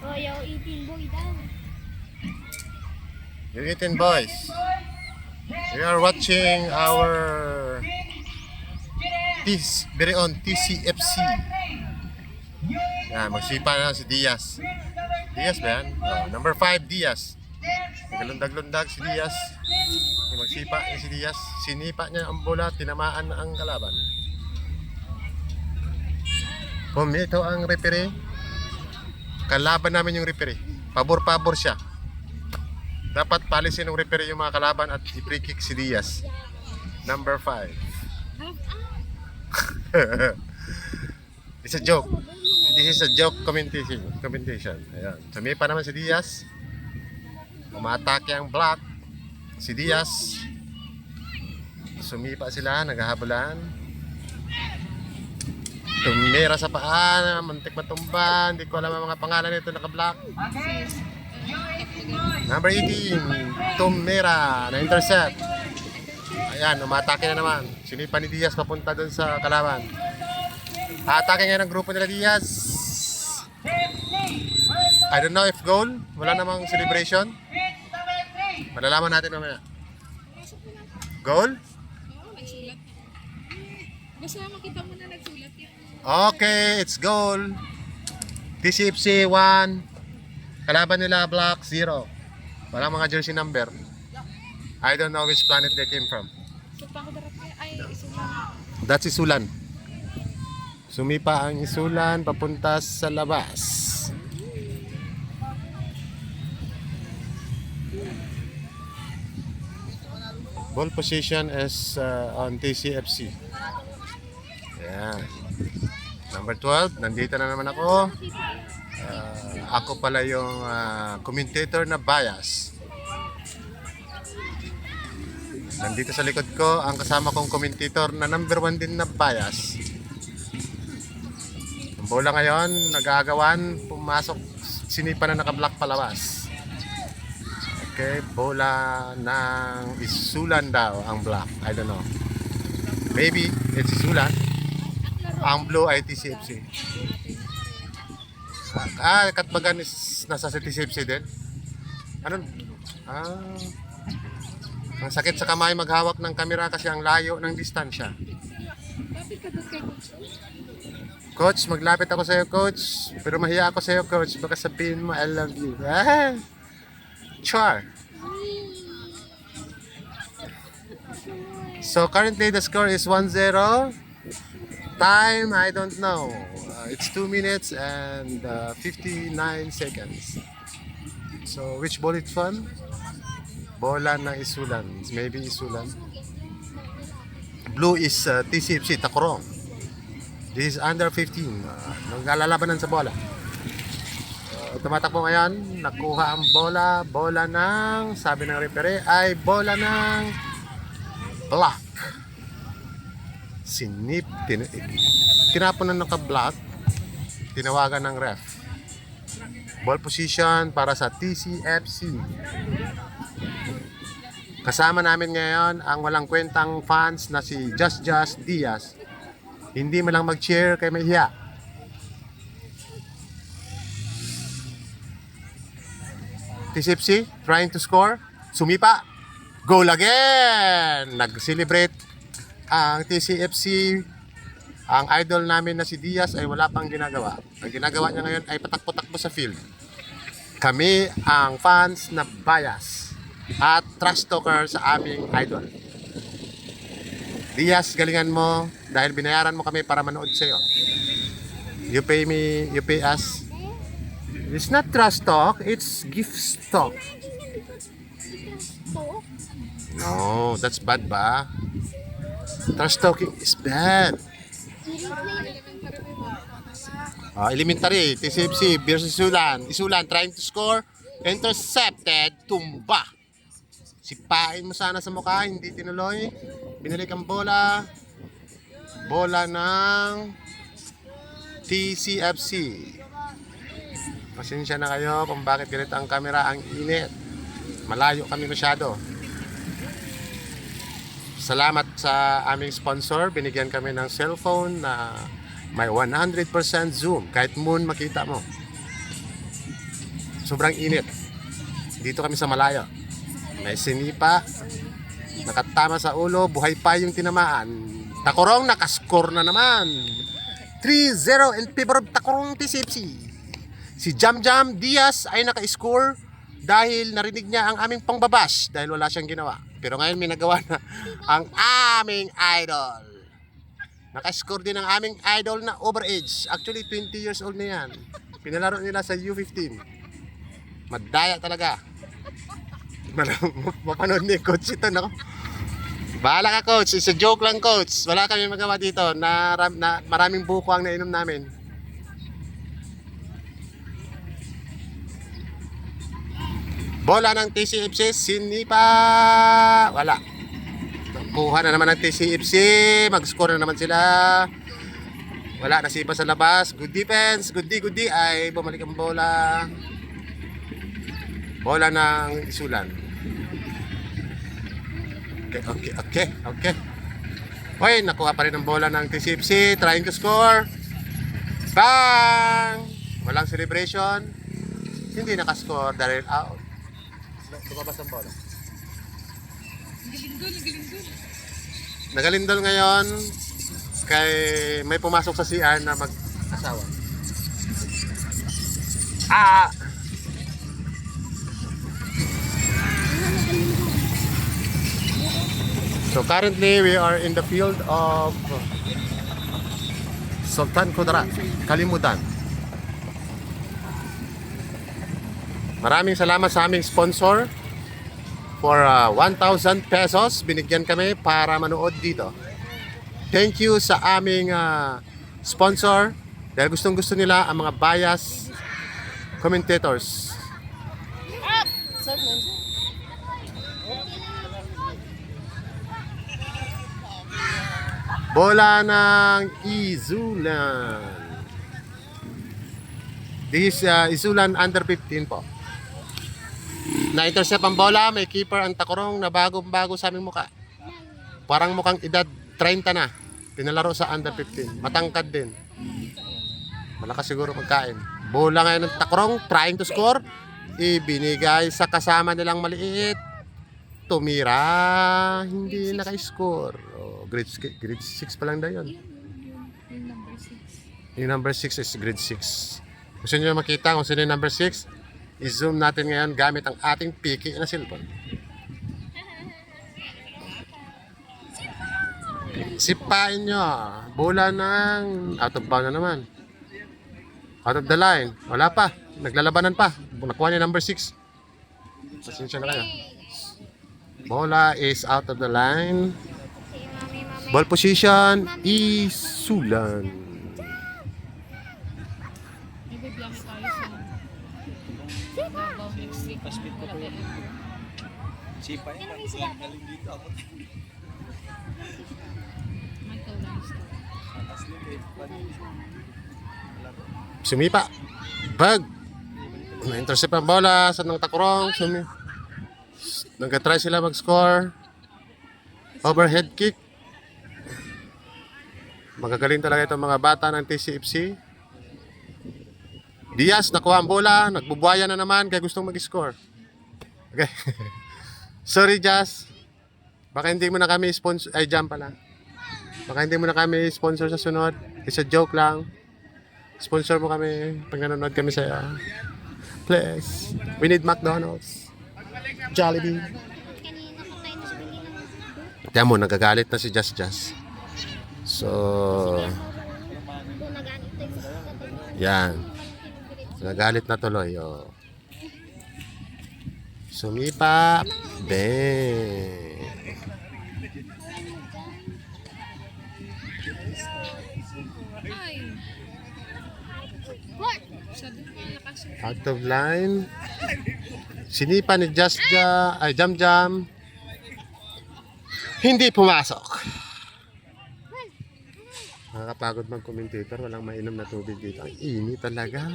Oh, yo, 18 boy dan. You're 18 boys. We are watching our very own TCFC. Yan, magsipa na si Diaz. Diaz ba yan? Oh, number 5, Diaz. Nagalundag-lundag si Diaz. Magsipa niya si Diaz. Sinipa niya ang bola, tinamaan ang kalaban. Pumito ang referee. Kalaban namin yung referee. Pabor-pabor siya. Dapat palisin ng referee yung mga kalaban at i-free kick si Diaz. Number 5. It's a joke. This is a joke commentation. Ayan. Sumipa naman si Diaz. Umatake ang black. Si Diaz. Sumipa sila, naghahabulan. Tumira sa paa, muntik matumba. Hindi ko alam ang mga pangalan nito, naka-black. Number 18, Tumira, na-intercept. Ayan, umatake na naman. Sinipa ni Diaz papunta dun sa kalaban. Atake ngayon ang grupo nila Diaz. I don't know if goal. Wala namang celebration. Malalaman natin mamaya. Goal? Oo, nagsulat. Basta makita mo na nagsulat yun. Okay, it's goal. TCFC 1. Kalaban nila Black 0. Walang mga jersey number. I don't know which planet they came from. So, pakudarat kayo. Ay, isulat. That's Isulan. Sumipa ang Isulan papunta sa labas. Ball position is on TCFC. Ayan. Number 12, nandito na naman ako. Ako pala yung commentator na bias. Nandito sa likod ko, ang kasama kong commentator na number 1 din na bias. Ang bola ngayon, nagagawan, pumasok, sinipa na naka-block palabas. Okay, bola ng Isulan daw ang black. I don't know. Maybe it's Isulan. Ang blue ay TCFC. Katbagan is nasa TCFC din. Ano? Ang sakit sa kamay maghawak ng kamera kasi ang layo ng distansya. Lapit ka doon kay Coach. Coach, maglapit ako sa iyo, coach. Pero mahiya ako sa iyo, coach. Baka sabihin mo, I love you. Char. So currently the score is 1-0. Time, I don't know. It's 2 minutes and 59 seconds. So which ball it's on? Bola ng Isulan. It's maybe Isulan. Blue is TCFC, Tacorong. This is under 15. Naglalalabanan sa bola. Tumatakbo ngayon. Nakuha ang bola. Bola ng, sabi ng referee, ay bola ng black. Tinapon na naka-black. Tinawagan ng ref. Ball position para sa TCFC. Kasama namin ngayon ang walang kwentang fans na si Just Diaz. Hindi mo lang mag-cheer kay Mahiya. TCFC trying to score. Sumipa. Goal again! Nag-celebrate ang TCFC. Ang idol namin na si Diaz ay wala pang ginagawa. Ang ginagawa niya ngayon ay patakbo-takbo sa field. Kami ang fans na bias at trash talker sa aming idol. Diaz, galingan mo dahil binayaran mo kami para manood sa iyo. You pay me, you pay us. It's not trash talk, it's gift talk. No, that's bad ba? Trash talking is bad. Elementary, TCFC versus Isulan. Isulan trying to score. Intercepted, tumba. Sipain mo sana sa mukha, hindi tinuloy. Binalik ang bola. Bola ng TCFC. Pasensya na kayo kung bakit ganito ang camera, ang init. Malayo kami masyado. Salamat sa aming sponsor. Binigyan kami ng cellphone na may 100% zoom. Kahit moon makita mo. sobrang init. Dito kami sa malayo. May sinipa, nakatama sa ulo, buhay pa yung tinamaan. Takurong nakascore na naman. 3-0 in favor of Takurong TCFC. Si Jam Jam Diaz ay naka-score dahil narinig niya ang aming pangbabash dahil wala siyang ginawa. Pero ngayon may nagawa na ang aming idol. Naka-score din ang aming idol na overage. Actually 20 years old na yan. Pinalaro nila sa U15. Madaya talaga. Mapanood ni coach ito, no? Bahala ka, coach. It's a joke lang, coach. Wala kami magawa dito. Maraming buko ang nainom namin. Bola ng TCFC, sinipa. Wala. Kuha na naman ng TCFC. Mag-score na naman sila. Wala, nasipa sa labas. Good defense. Good D. Ay, bumalik ang bola. Bola ng Isulan. Okay. Hoy, nakuha pa rin ang bola ng TCFC. Trying to score. Bang! Walang celebration. Hindi nakascore dahil out. Lumabas ang bola. Nagalindol ngayon. Kay may pumasok sa CR na mag-asawa. So currently we are in the field of Sultan Kudarat, Kalimutan. Maraming salamat sa aming sponsor for 1,000 pesos. Binigyan kami para manood dito. Thank you sa aming sponsor dahil gustong gusto nila ang mga bias commentators. Bola ng Isulan. This is Isulan under 15 po. Na-intercept ang bola, may keeper ang Takurong na bagong-bago sa aming muka. Parang mukhang edad 30 na. Pinalaro sa under 15. Matangkad din. Malakas siguro magkain. Bola ngayon ng Takurong, trying to score. Ibinigay sa kasama nilang maliit. Tumira, hindi naka-score. Grade 6 pa lang daw yun. Yung number 6. Yung number 6 is grade 6. Gusto nyo makita kung sino yung number 6? I-zoom natin ngayon gamit ang ating piki na cellphone. Sipain nyo. Bola ng out of bound na naman. Out of the line. Wala pa. Naglalabanan pa. Nakuha niya number 6. Pasensya na kayo. Bola is out of the line. Ball position, Isulan. Ibibiyahe tayo sa Davao next week. Sipa yan. Galing dito ako. Sumipa. Bag. Na-intercept ang bola sa ng Takurong. Nag-try sila mag-score. Overhead kick. Magagaling talaga itong mga bata ng TCFC. Diaz, nakuha ang bola. Nagbubuhaya na naman kaya gustong mag-score. Okay. Sorry, Jazz. Baka hindi mo na kami sponsor. Ay, Jam pala. Baka hindi mo na kami sponsor sa sunod. It's a joke lang. Sponsor mo kami pag nanonood kami sa please. We need McDonald's. Jollibee. Tiyan mo, nagagalit na si Jazz. So, yan. Nagalit na tuloy. Oh. Sumipa. Bang. Out of line. Sinipa ni Jam Jam. Hindi pumasok. Nakakapagod mag-commentator, walang mainom na tubig dito. Ang init talaga.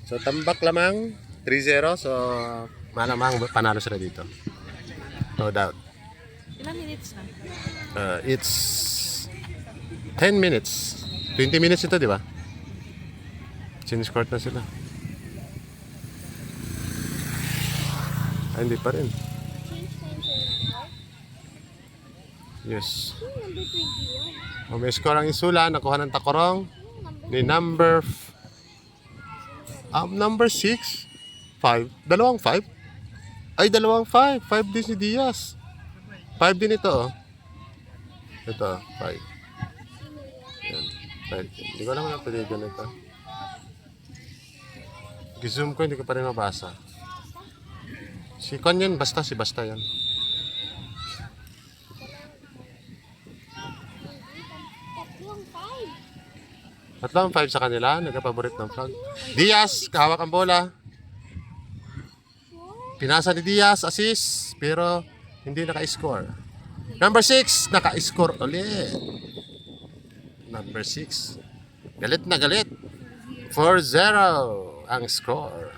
So tambak lamang 3-0, so malamang panalo sila dito. No doubt. Ilang minutes na? It's 10 minutes. 20 minutes ito, di ba? Siniscourt na sila. Ay, hindi pa rin. Change time sa Yes. number 20 yun. May score ang Isula. Nakuha ng Tacorong. Number Ni number 6. 5. Dalawang 5? Ay, dalawang 5. 5 din si Diaz. 5 din ito, oh. Ito, 5. Yan. 5. Hindi ko alam ang apelido nito. Gizoom ko, hindi ko pa rin mabasa. Si Con yan, basta. Si Basta yan. tatlong 5. Tatlong 5 sa kanila. Nagkapaborit ng flag. Diaz, kahawak ang bola. Pinasa ni Diaz, assist. Pero hindi naka-score. Number 6, naka-score ulit. Number 6. Galit na galit. 4-0 ang score.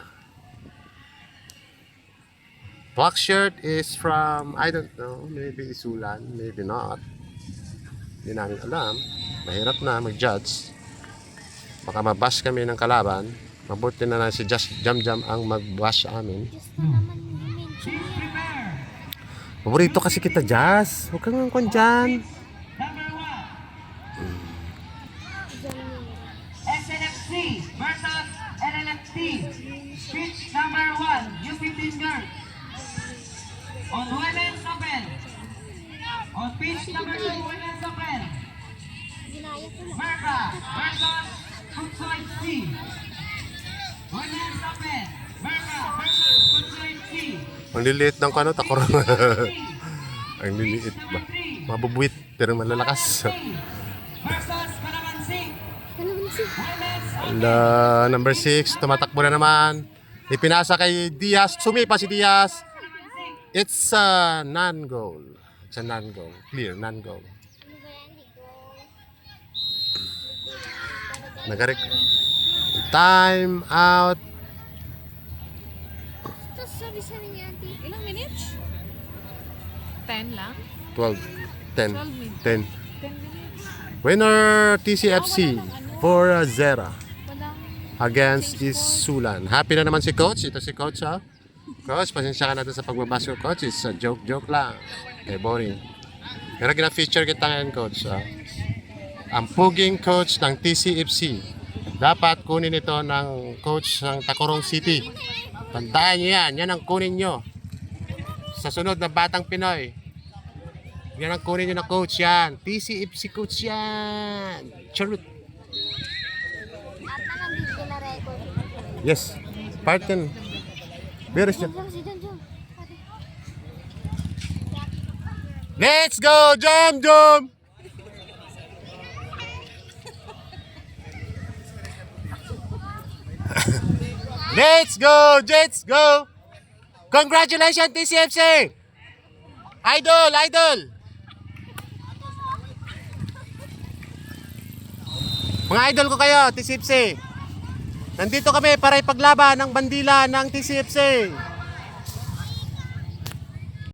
Black shirt is from, I don't know, maybe Isulan, maybe not. Hindi namin alam. Mahirap na mag-judge. Baka mabash kami ng kalaban. Mabuti na lang si Just Jam Jam ang mag-bash sa amin. Just na naman mention yun. Paborito kasi kita, Jazz. Huwag kang ngangkon dyan. SNFC versus NNFC. Pitch number 1, UP Girls. On women's open. On pitch number 2, women's open. Ginaya ko lang. Merca versus Futsoy C. Women's open. Merca versus Futsoy C. Ang liliit ng kano, Tacorong. Ang liliit ba? Mabubuit, pero malalakas. Versus Calamansi. Kalamansi. Women's Number 6, tumatakbo na naman. Ipinasa kay Diaz. Sumipa si Diaz. It's a non-goal. It's a non-goal. Clear, non-goal. Ano ba yan? Hindi ko. Nagarik. Time out. Tapos sabi ni auntie. Ilang minutes? 10 lang? 12. 10. 12 minutes. 10. 10 minutes. Winner TCFC 4-0 Walang... against Isulan. Happy na naman si Coach. Ito si Coach, ha? Coach, pasensya ka na doon sa pagbabasyo, Coach. It's a joke lang. Okay, boring. Pero gina-feature kita ngayon, Coach. Ang puging coach ng TCFC. Dapat kunin ito ng coach ng Tacorong City. Tandaan niyo yan. Yan ang kunin nyo. Sa sunod na Batang Pinoy. Yan ang kunin nyo na coach yan. TCFC coach yan. Charot. At naman video na record. Yes. Part yan. Beres yan. Diyan, si John John. Let's go, Jam Jam! Let's go! Let's go! Congratulations, TCFC! Idol! Idol! Mga idol ko kayo, TCFC. Nandito kami para ipaglaban ng bandila ng TCFC.